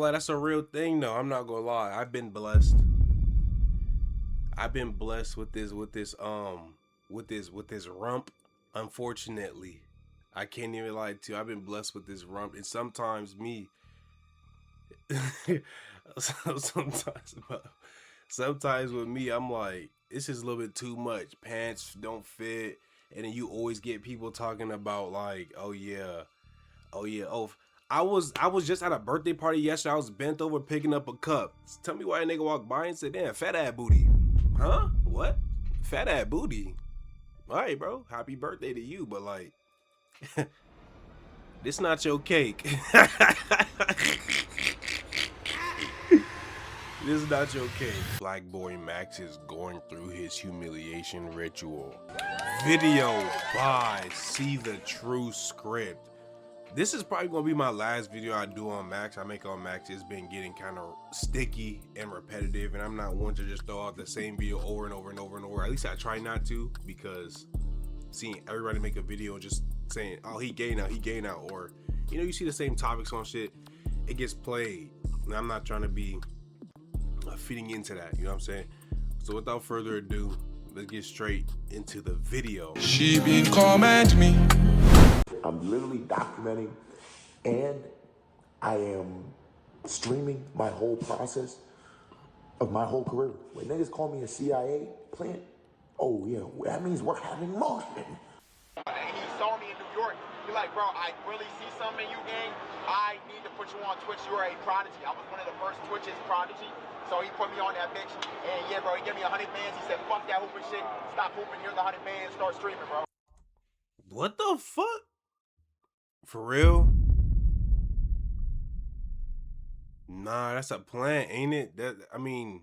Well, that's a real thing though. I'm not gonna lie. I've been blessed. I've been blessed with this rump. Unfortunately, I can't even lie to you. I've been blessed with this rump, and sometimes me, sometimes, sometimes with me, I'm like, this is a little bit too much. Pants don't fit, and then you always get people talking about like, oh yeah, oh yeah, oh. I was just at a birthday party yesterday. I was bent over picking up a cup. Tell me why a nigga walked by and said, "Damn, fat ass booty." Huh? What? Fat ass booty. All right, bro. Happy birthday to you, but like, this not your cake. This is not your cake. Black boy Max is going through his humiliation ritual. Video by See the True Script. This is probably gonna be my last video I do on Max. I make on Max. It's been getting kind of sticky and repetitive, and I'm not one to just throw out the same video over and over and over and over. At least I try not to, because seeing everybody make a video just saying, "Oh, he gay now, or you see the same topics on shit, it gets played. And I'm not trying to be fitting into that. You know what I'm saying? So without further ado, let's get straight into the video. She been comment me. I'm literally documenting, and I am streaming my whole process of my whole career. When niggas call me a CIA plant, oh yeah, that means we're having motion. And he saw me in New York. He's like, bro, I really see something in you, gang. I need to put you on Twitch. You are a prodigy. I was one of the first Twitch's prodigy. So he put me on that bitch. And yeah, bro, he gave me 100 bands. He said, fuck that hooping shit. Stop hooping. Here's 100 bands. Start streaming, bro. What the fuck? For real? Nah, that's a plan, ain't it? That, I mean,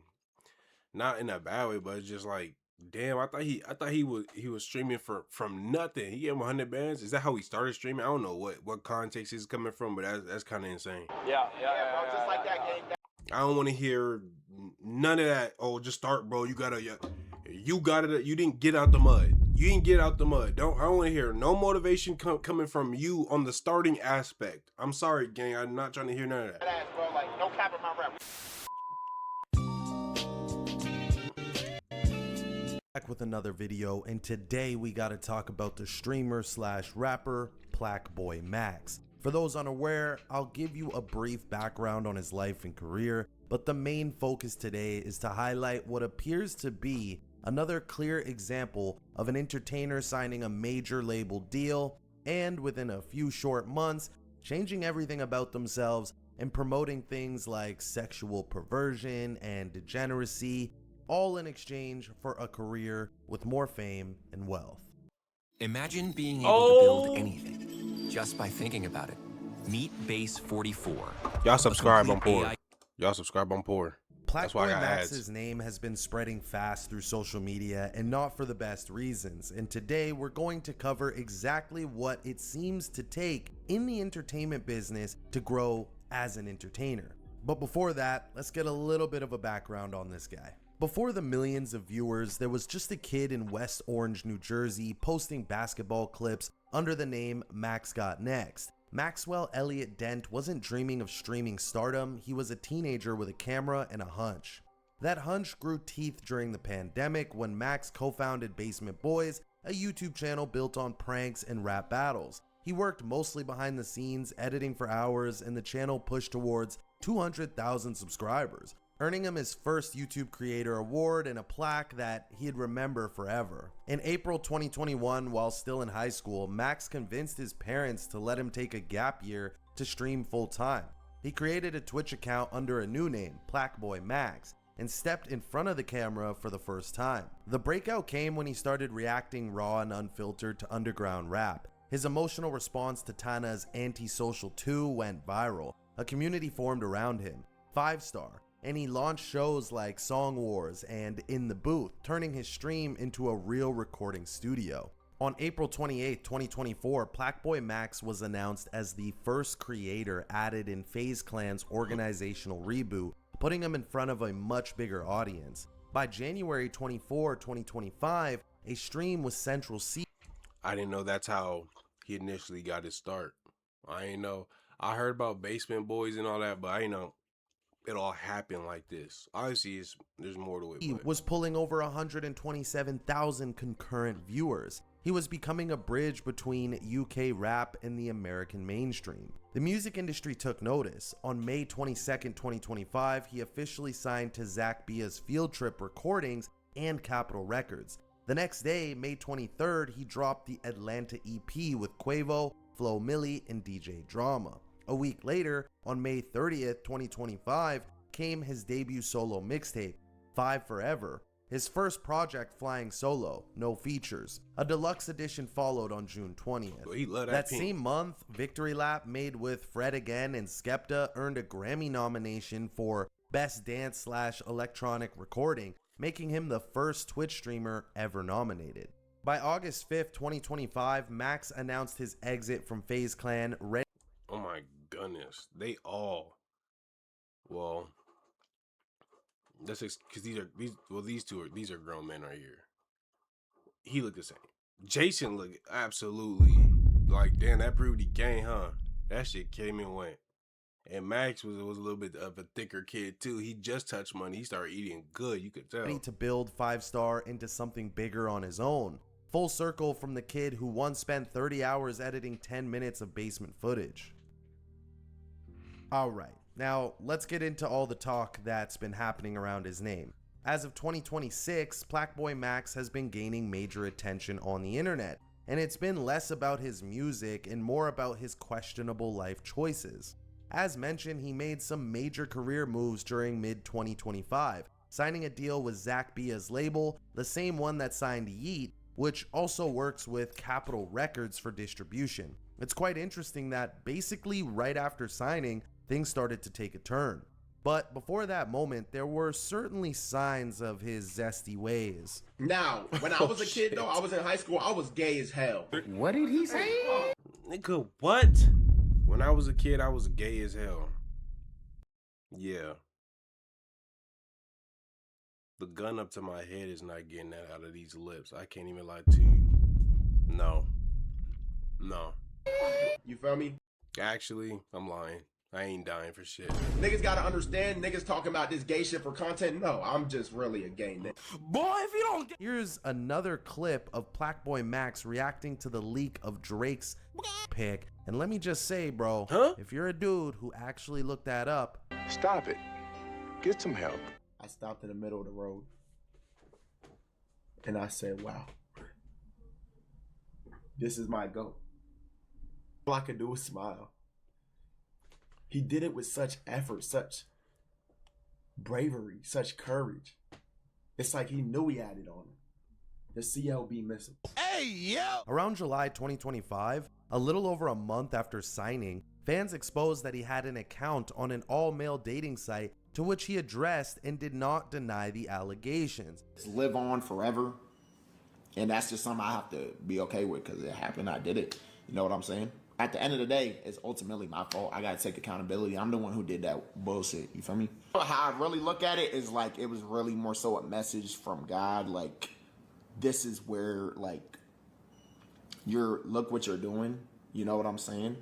not in a bad way, but it's just like, damn, I thought he was streaming from nothing. He gave him 100 bands. Is that how he started streaming? I don't know what context he's coming from, but that's kind of insane. Yeah, bro, just like that, gang. I don't want to hear none of that. Oh, just start, bro. You didn't get out the mud. You didn't get out the mud. I don't want to hear no motivation coming from you on the starting aspect. I'm sorry, gang. I'm not trying to hear none of that. Ass, bro, like, no cap in my rap. Back with another video, and today we got to talk about the streamer slash rapper Black Boy Max. For those unaware, I'll give you a brief background on his life and career, but the main focus today is to highlight what appears to be another clear example of an entertainer signing a major label deal and within a few short months changing everything about themselves and promoting things like sexual perversion and degeneracy, all in exchange for a career with more fame and wealth. Imagine being able to build anything just by thinking about it. Meet Base 44. Y'all subscribe on Poor. Y'all subscribe on Poor. Black Boy Max's name has been spreading fast through social media, and not for the best reasons. And today we're going to cover exactly what it seems to take in the entertainment business to grow as an entertainer. But before that, let's get a little bit of a background on this guy. Before the millions of viewers, there was just a kid in West Orange, New Jersey, posting basketball clips under the name Max Got Next. Maxwell Elliott Dent wasn't dreaming of streaming stardom. He was a teenager with a camera and a hunch. That hunch grew teeth during the pandemic when Max co-founded Basement Boys, a YouTube channel built on pranks and rap battles. He worked mostly behind the scenes, editing for hours, and the channel pushed towards 200,000 subscribers, earning him his first YouTube Creator Award and a plaque that he'd remember forever. In April 2021, while still in high school, Max convinced his parents to let him take a gap year to stream full-time. He created a Twitch account under a new name, Black Boy Max, and stepped in front of the camera for the first time. The breakout came when he started reacting raw and unfiltered to underground rap. His emotional response to Tana's Antisocial 2 went viral. A community formed around him, 5-star, and he launched shows like Song Wars and In the Booth, turning his stream into a real recording studio. On April 28, 2024, Black Boy Max was announced as the first creator added in FaZe Clan's organizational reboot, putting him in front of a much bigger audience. By January 24, 2025, a stream was central seat. I didn't know that's how he initially got his start. I ain't know. I heard about Basement Boys and all that, but I ain't know it all happened like this. Obviously, there's more to it. He But was pulling over 127,000 concurrent viewers. He was becoming a bridge between UK rap and the American mainstream. The music industry took notice. On May 22nd, 2025, he officially signed to Zach Bia's Field Trip Recordings and Capitol Records. The next day, May 23rd, he dropped the Atlanta EP with Quavo, Flo Milli, and DJ Drama. A week later, on May 30th, 2025, came his debut solo mixtape, 5 Forever, his first project flying solo, no features. A deluxe edition followed on June 20th. he loved That pink. same month, Victory Lap, made with Fred Again and Skepta, earned a Grammy nomination for Best Dance/Electronic Recording, making him the first Twitch streamer ever nominated. By August 5th, 2025, Max announced his exit from FaZe Clan. Oh my goodness, they all. Well, that's because these are grown men right here. He looked the same. Jason looked absolutely like, damn, that proved he gang, huh? That shit came and went. And Max was a little bit of a thicker kid too. He just touched money. He started eating good. You could tell. Ready to build 5 Star into something bigger on his own. Full circle from the kid who once spent 30 hours editing 10 minutes of basement footage. Alright, now let's get into all the talk that's been happening around his name. As of 2026, Plaqueboy Max has been gaining major attention on the internet, and it's been less about his music and more about his questionable life choices. As mentioned, he made some major career moves during mid-2025, signing a deal with Zach Bia's label, the same one that signed Yeet, which also works with Capitol Records for distribution. It's quite interesting that basically right after signing, things started to take a turn. But before that moment, there were certainly signs of his zesty ways. Now, when I was a kid, though, I was in high school, I was gay as hell. What did he say? Nigga, what? When I was a kid, I was gay as hell. Yeah. The gun up to my head is not getting that out of these lips. I can't even lie to you. No. You feel me? Actually, I'm lying. I ain't dying for shit. Niggas gotta understand, niggas talking about this gay shit for content. No, I'm just really a gay nigga. Boy, if you don't get... Here's another clip of Plaqueboy Max reacting to the leak of Drake's pic. And let me just say, bro, if you're a dude who actually looked that up, Stop it. Get some help. I stopped in the middle of the road and I said, wow, this is my goal. All I could do was smile. He did it with such effort, such bravery, such courage. It's like he knew he had it on him. The CLB missile. around July 2025, a little over a month after signing, fans exposed that he had an account on an all-male dating site to which he addressed and did not deny the allegations. Live on forever. And that's just something I have to be okay with because it happened. I did it. You know what I'm saying? At the end of the day, it's ultimately my fault. I got to take accountability. I'm the one who did that bullshit. You feel me? How I really look at it is like it was really more so a message from God. Like, this is where, like, look what you're doing. You know what I'm saying?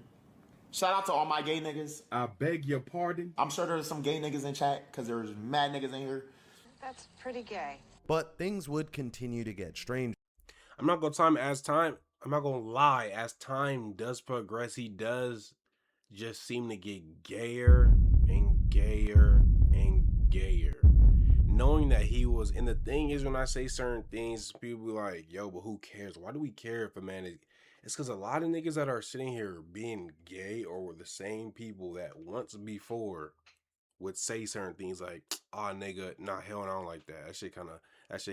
Shout out to all my gay niggas. I beg your pardon? I'm sure there's some gay niggas in chat because there's mad niggas in here. That's pretty gay. But things would continue to get strange. I'm not gonna lie, as time does progress, he does just seem to get gayer and gayer and gayer. Knowing that he was, and the thing is, when I say certain things, people be like, yo, but who cares? Why do we care if a man is... It's because a lot of niggas that are sitting here being gay or were the same people that once before would say certain things like, ah, nigga, nah, hell, I don't like that. That shit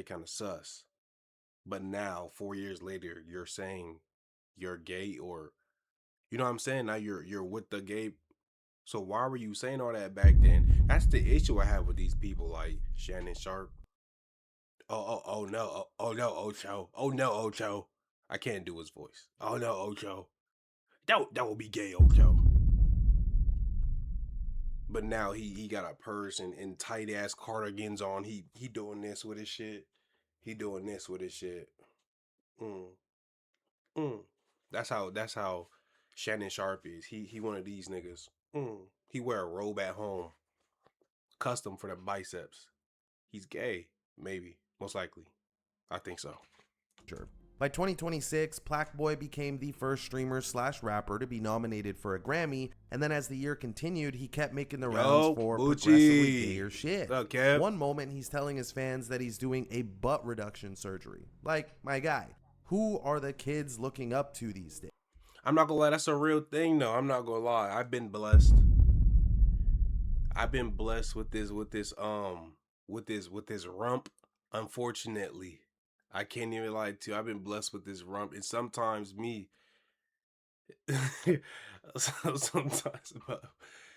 kind of sus. But now, 4 years later, you're saying you're gay, or, you know what I'm saying? Now you're with the gay. So why were you saying all that back then? That's the issue I have with these people like Shannon Sharp. Oh no, Ocho. Oh no, Ocho. I can't do his voice. Oh no, Ocho. That would be gay, Ocho. But now he got a purse and tight ass cardigans on. He doing this with his shit. He doing this with his shit. That's how Shannon Sharp is. He one of these niggas. He wear a robe at home. custom for the biceps. He's gay, maybe, most likely. I think so. Sure. By 2026, Plaque became the first streamer/rapper to be nominated for a Grammy, and then as the year continued, he kept making the rounds for progressively gayer shit. What's up, Kev? One moment, he's telling his fans that he's doing a butt reduction surgery. Like, my guy, who are the kids looking up to these days? I'm not gonna lie, that's a real thing though. I'm not gonna lie. I've been blessed. I've been blessed with this rump. Unfortunately, I can't even lie to you. I've been blessed with this rump, and sometimes me,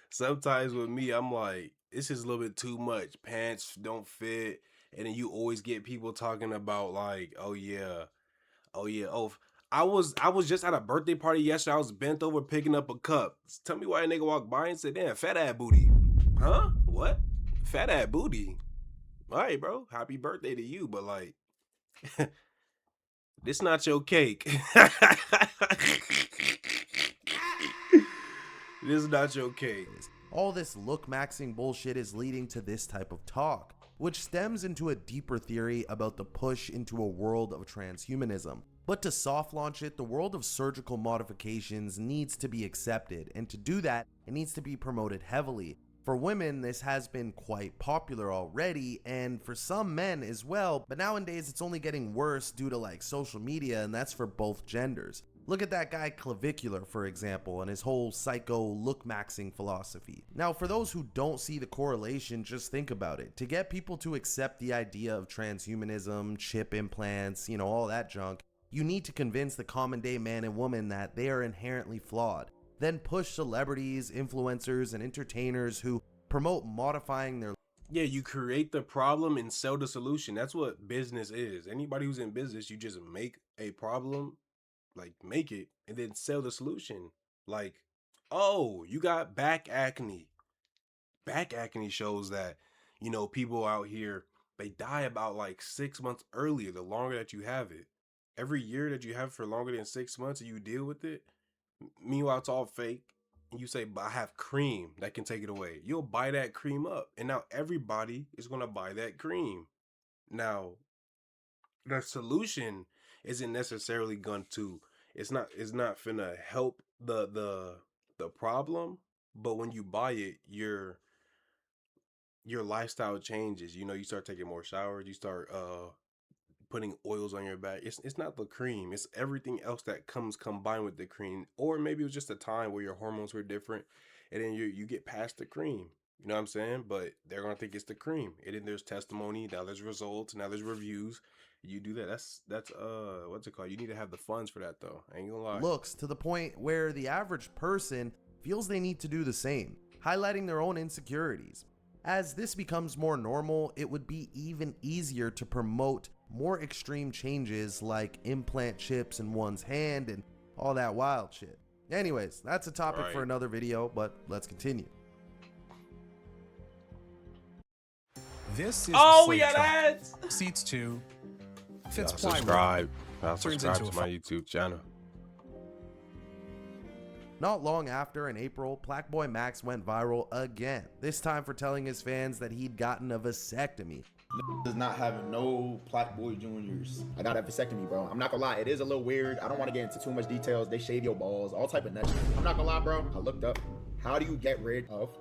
sometimes with me, I'm like, this is a little bit too much. Pants don't fit, and then you always get people talking about like, oh yeah. I was just at a birthday party yesterday. I was bent over picking up a cup. Tell me why a nigga walked by and said, damn, fat ass booty. Huh? What? Fat ass booty. All right, bro. Happy birthday to you, but like, this not your cake. This is not your cake. All this look maxing bullshit is leading to this type of talk, which stems into a deeper theory about the push into a world of transhumanism. But to soft launch it, the world of surgical modifications needs to be accepted, and to do that, it needs to be promoted heavily. For women, this has been quite popular already, and for some men as well, but nowadays it's only getting worse due to like social media, and that's for both genders. Look at that guy Clavicular, for example, and his whole psycho look maxing philosophy. Now, for those who don't see the correlation, just think about it. To get people to accept the idea of transhumanism, chip implants, all that junk, you need to convince the common day man and woman that they are inherently flawed. Then push celebrities, influencers, and entertainers who promote modifying their... Yeah, you create the problem and sell the solution. That's what business is. Anybody who's in business, you just make a problem, like make it, and then sell the solution. Like, oh, you got back acne. Back acne shows that, people out here, they die about like 6 months earlier, the longer that you have it. Every year that you have for longer than 6 months and you deal with it, meanwhile, it's all fake. And you say, but I have cream that can take it away. You'll buy that cream up. And now everybody is going to buy that cream. Now, the solution isn't necessarily going to, it's not finna help the problem. But when you buy it, your lifestyle changes. You start taking more showers. You start putting oils on your back. It's not the cream, it's everything else that comes combined with the cream. Or maybe it was just a time where your hormones were different, and then you get past the cream. You know what I'm saying? But they're gonna think it's the cream. And then there's testimony, now there's results, now there's reviews. You do that. That's what's it called? You need to have the funds for that though. I ain't gonna lie. Looks to the point where the average person feels they need to do the same, highlighting their own insecurities. As this becomes more normal, it would be even easier to promote more extreme changes like implant chips in one's hand and all that wild shit. Anyways, that's a topic for another video, but let's continue. This is we got ads. Seats 2. Fits Subscribe. Turns Subscribe into to my YouTube channel. Not long after, in April, Plaque Boy Max went viral again, this time for telling his fans that he'd gotten a vasectomy. Is not having no Plaque Boy Juniors. I got a vasectomy, bro. I'm not gonna lie, it is a little weird. I don't want to get into too much details. They shave your balls, all type of nuts. I'm not gonna lie, bro. I looked up, how do you get rid of,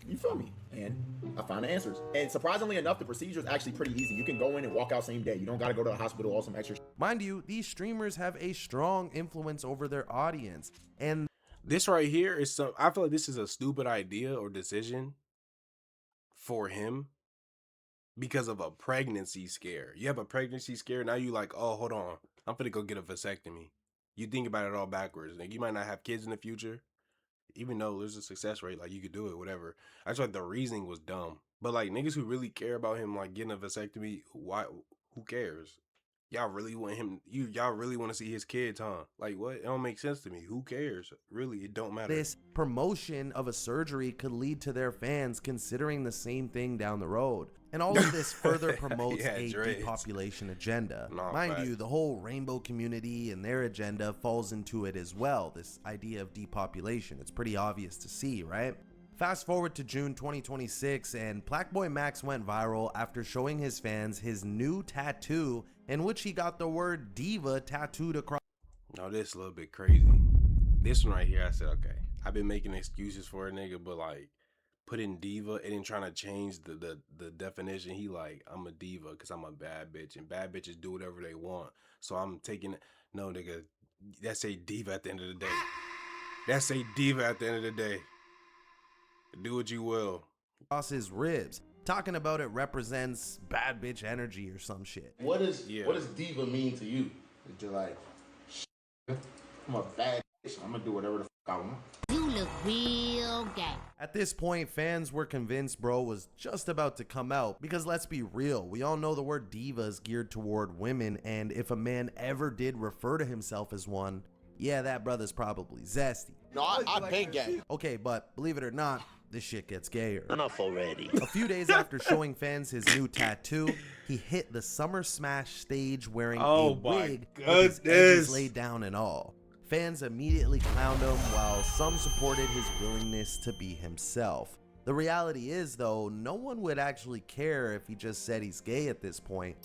you feel me? And I found the answers. And surprisingly enough, the procedure is actually pretty easy. You can go in and walk out same day. You don't gotta go to the hospital, all some extra. Mind you, these streamers have a strong influence over their audience, and this right here is I feel like this is a stupid idea or decision for him because of a pregnancy scare. You have a pregnancy scare, now you like, oh, hold on, I'm finna go get a vasectomy. You think about it all backwards. Like, you might not have kids in the future, even though there's a success rate, like you could do it, whatever. I just like the reasoning was dumb. But like niggas who really care about him like getting a vasectomy, why? Who cares? Y'all really want him? Y'all really want to see his kids, huh? Like what? It don't make sense to me. Who cares? Really, it don't matter. this promotion of a surgery could lead to their fans considering the same thing down the road. And all of this further promotes a depopulation agenda. Mind you, the whole rainbow community and their agenda falls into it as well, this idea of depopulation. It's pretty obvious to see, right? Fast forward to June 2026 and Blackboy Max went viral after showing his fans his new tattoo in which he got the word diva tattooed across. Now this a little bit crazy. This one right here, I said, okay, I've been making excuses for a nigga, but like putting diva and then trying to change the definition. He like, I'm a diva because I'm a bad bitch and bad bitches do whatever they want. So I'm taking, no nigga, that's a diva at the end of the day. That's a diva at the end of the day. Do what you will. Across his ribs, talking about it represents bad bitch energy or some shit. What does diva mean to you? It's just like, I'm a bad bitch. I'm gonna do whatever the fuck I want. You look real gay. At this point, fans were convinced bro was just about to come out because let's be real, we all know the word diva is geared toward women, and if a man ever did refer to himself as one, yeah, that brother's probably zesty. No, I've been gay. Okay, but believe it or not, this shit gets gayer. Enough already. A few days after showing fans his new tattoo, he hit the Summer Smash stage wearing a wig with his edges laid down and all. Fans immediately clowned him while some supported his willingness to be himself. The reality is though, no one would actually care if he just said he's gay at this point.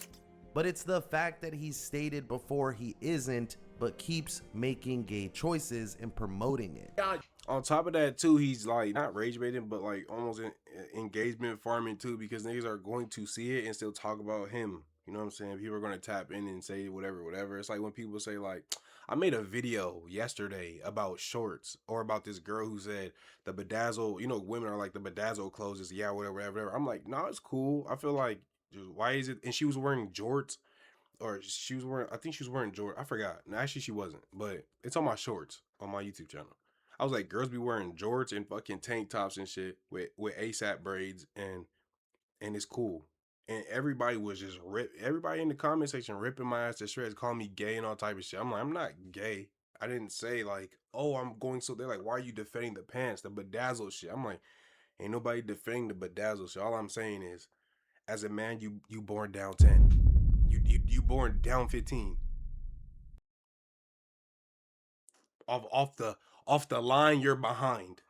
But it's the fact that he's stated before he isn't, but keeps making gay choices and promoting it. On top of that too, he's like not rage baiting, but like almost engagement farming too, because niggas are going to see it and still talk about him. You know what I'm saying? People are going to tap in and say whatever. It's like when people say like, I made a video yesterday about shorts, or about this girl who said the bedazzle, you know, women are like the bedazzle clothes is whatever. I'm like, nah, it's cool. I feel like, why is it? And she was wearing jorts, or she was wearing, I think she was wearing jorts. I forgot. No, actually she wasn't, but it's on my shorts on my YouTube channel. I was like, girls be wearing jorts and fucking tank tops and shit with ASAP braids, and it's cool. And everybody was just everybody in the comment section ripping my ass to shreds, calling me gay and all type of shit. I'm like, I'm not gay. I didn't say like, oh, I'm going so. They're like, why are you defending the pants, the bedazzle shit? I'm like, ain't nobody defending the bedazzle shit. All I'm saying is, as a man, you born down 10. You born down 15. Off the line you're behind.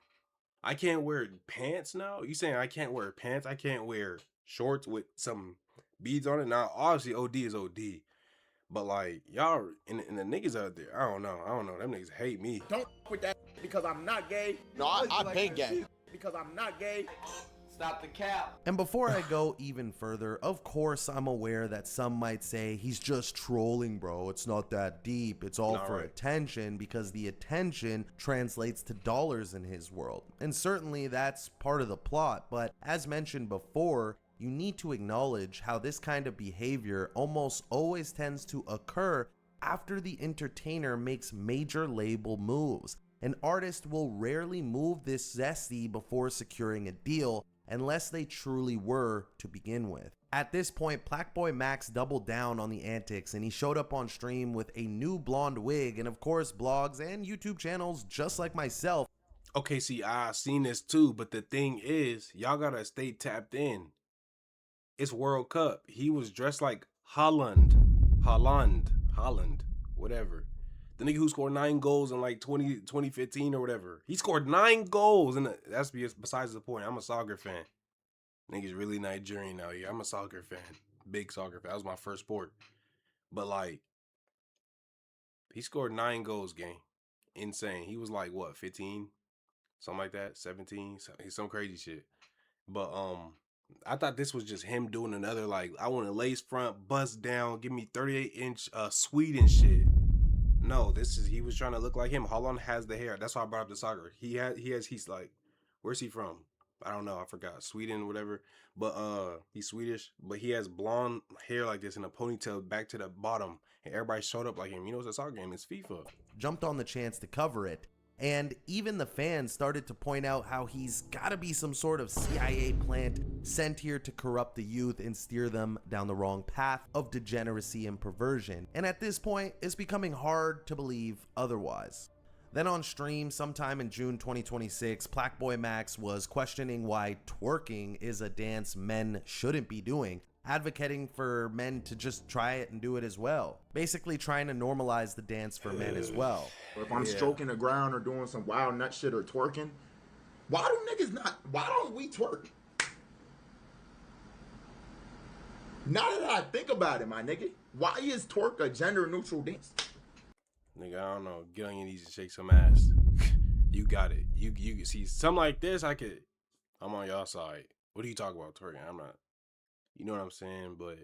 I can't wear pants now? You saying I can't wear pants? I can't wear shorts with some beads on it? Now, obviously, OD is OD. But, like, y'all, and the niggas out there, I don't know. Them niggas hate me. Don't with that because I'm not gay. No, I've been gay. Because I'm not gay. Stop the cap. And before I go even further, of course I'm aware that some might say he's just trolling, bro. It's not that deep. It's all for attention, because the attention translates to dollars in his world. And certainly that's part of the plot. But as mentioned before, you need to acknowledge how this kind of behavior almost always tends to occur after the entertainer makes major label moves. An artist will rarely move this zesty before securing a deal, unless they truly were to begin with. At this point, Blackboy Max doubled down on the antics and he showed up on stream with a new blonde wig and of course blogs and YouTube channels just like myself. Okay, see, I seen this too, but the thing is, y'all gotta stay tapped in. It's World Cup. He was dressed like Holland, whatever. The nigga who scored 9 goals in like 2015 or whatever. He scored 9 goals, and that's besides the point. I'm a soccer fan. Nigga's really Nigerian out here. I'm a soccer fan. Big soccer fan. That was my first sport. But like, he scored 9 goals, gang. Insane. He was like, what, 15? Something like that? 17? Some crazy shit. But I thought this was just him doing another, like, I want a lace front, bust down, give me 38-inch Sweden shit. No, he was trying to look like him. Holland has the hair. That's why I brought up the soccer. He's like, where's he from? I don't know. I forgot. Sweden, whatever. But he's Swedish. But he has blonde hair like this in a ponytail back to the bottom. And everybody showed up like him. You know, it's a soccer game. It's FIFA. Jumped on the chance to cover it. And even the fans started to point out how he's gotta be some sort of CIA plant sent here to corrupt the youth and steer them down the wrong path of degeneracy and perversion. And at this point, it's becoming hard to believe otherwise. Then on stream, sometime in June 2026, Blackboy Max was questioning why twerking is a dance men shouldn't be doing, advocating for men to just try it and do it as well. Basically trying to normalize the dance for men as well. If I'm stroking the ground or doing some wild nut shit or twerking, Why don't we twerk? Now that I think about it, my nigga, why is twerk a gender neutral dance? Nigga, I don't know. Get on your knees and shake some ass. You got it. You can see something like this. I'm on y'all side. What are you talking about twerking? I'm not. You know what I'm saying? But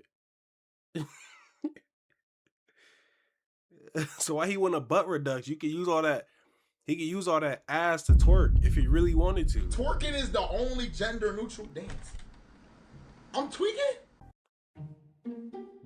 so why he want a butt reduction? You can use all that. He can use all that ass to twerk if he really wanted to. Twerking is the only gender neutral dance. I'm tweaking.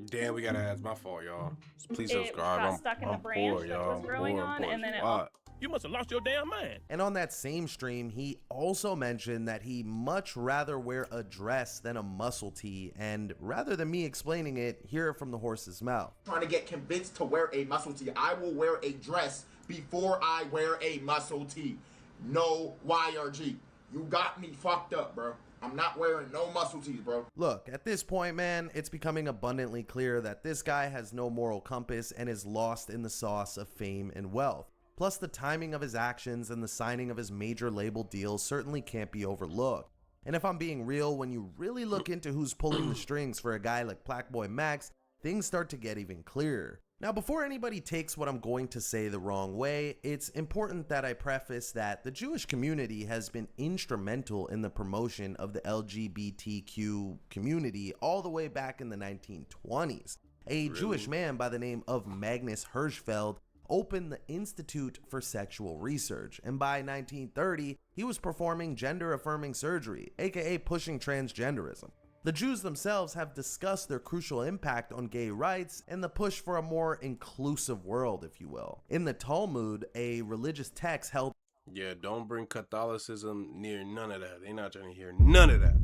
Damn, we gotta ask. My fault, y'all. Please It subscribe. got stuck in the branch poor, that y'all. was growing Poor, on, poor and then it spot. You must have lost your damn mind. And on that same stream, he also mentioned that he much rather wear a dress than a muscle tee, and rather than me explaining it, hear it from the horse's mouth. Trying to get convinced to wear a muscle tee. I will wear a dress before I wear a muscle tee. No YRG. You got me fucked up, bro. I'm not wearing no muscle tees, bro. Look, at this point, man, it's becoming abundantly clear that this guy has no moral compass and is lost in the sauce of fame and wealth. Plus, the timing of his actions and the signing of his major label deals certainly can't be overlooked. And if I'm being real, when you really look into who's pulling the strings for a guy like Blackboy Max, things start to get even clearer. Now, before anybody takes what I'm going to say the wrong way, it's important that I preface that the Jewish community has been instrumental in the promotion of the LGBTQ community all the way back in the 1920s. A Jewish man by the name of Magnus Hirschfeld opened the Institute for Sexual Research, and by 1930, he was performing gender-affirming surgery, aka pushing transgenderism. The Jews themselves have discussed their crucial impact on gay rights and the push for a more inclusive world, if you will. In the Talmud, a religious text held, Yeah, don't bring Catholicism near none of that. They not trying to hear none of that.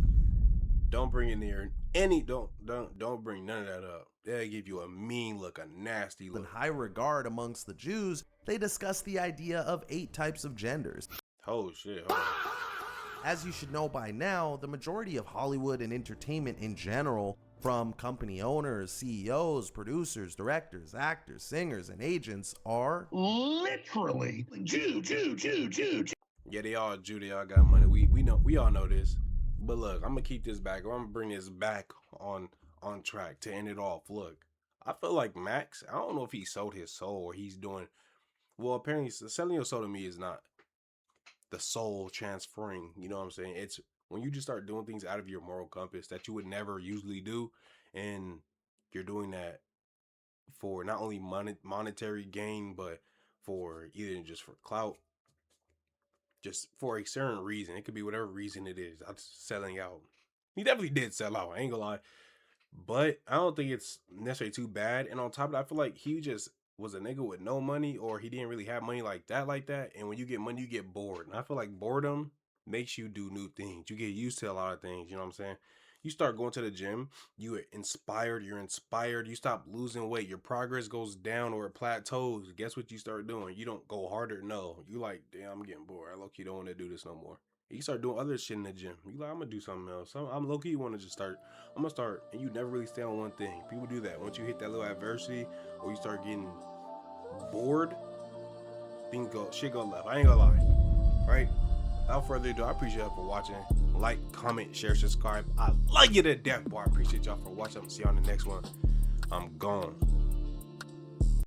Don't bring it near any. Don't bring none of that up. They'll give you a mean look, a nasty look. in high regard amongst the Jews, they discuss the idea of 8 types of genders. Oh shit. Hold on. As you should know by now, the majority of Hollywood and entertainment in general, from company owners, CEOs, producers, directors, actors, singers, and agents, are literally Jew. Yeah, they all Jew. They all got money. We all know this. But look, I'm gonna keep this back. I'm gonna bring this back on track to end it off. Look, I feel like Max, I don't know if he sold his soul or he's doing, well, apparently selling your soul to me is not the soul transferring, you know what I'm saying? It's when you just start doing things out of your moral compass that you would never usually do, and you're doing that for not only monetary gain, but for either just for clout, just for a certain reason. It could be whatever reason it is. I'm selling out. He definitely did sell out, I ain't gonna lie. But I don't think it's necessarily too bad. And on top of that, I feel like he just was a nigga with no money, or he didn't really have money like that. And when you get money, you get bored. And I feel like boredom makes you do new things. You get used to a lot of things, you know what I'm saying? You start going to the gym, you're inspired, you stop losing weight, your progress goes down or it plateaus. Guess what you start doing? You don't go harder, no. You like, damn, I'm getting bored. I low-key don't want to do this no more. You start doing other shit in the gym. You like, I'm gonna do something else. I'm low-key want to just start. I'm gonna start, and you never really stay on one thing. People do that. Once you hit that little adversity, or you start getting bored, shit go left. I ain't gonna lie, right? Without further ado, I appreciate y'all for watching. Like, comment, share, subscribe. I love you to death, boy. I appreciate y'all for watching. See you on the next one. I'm gone.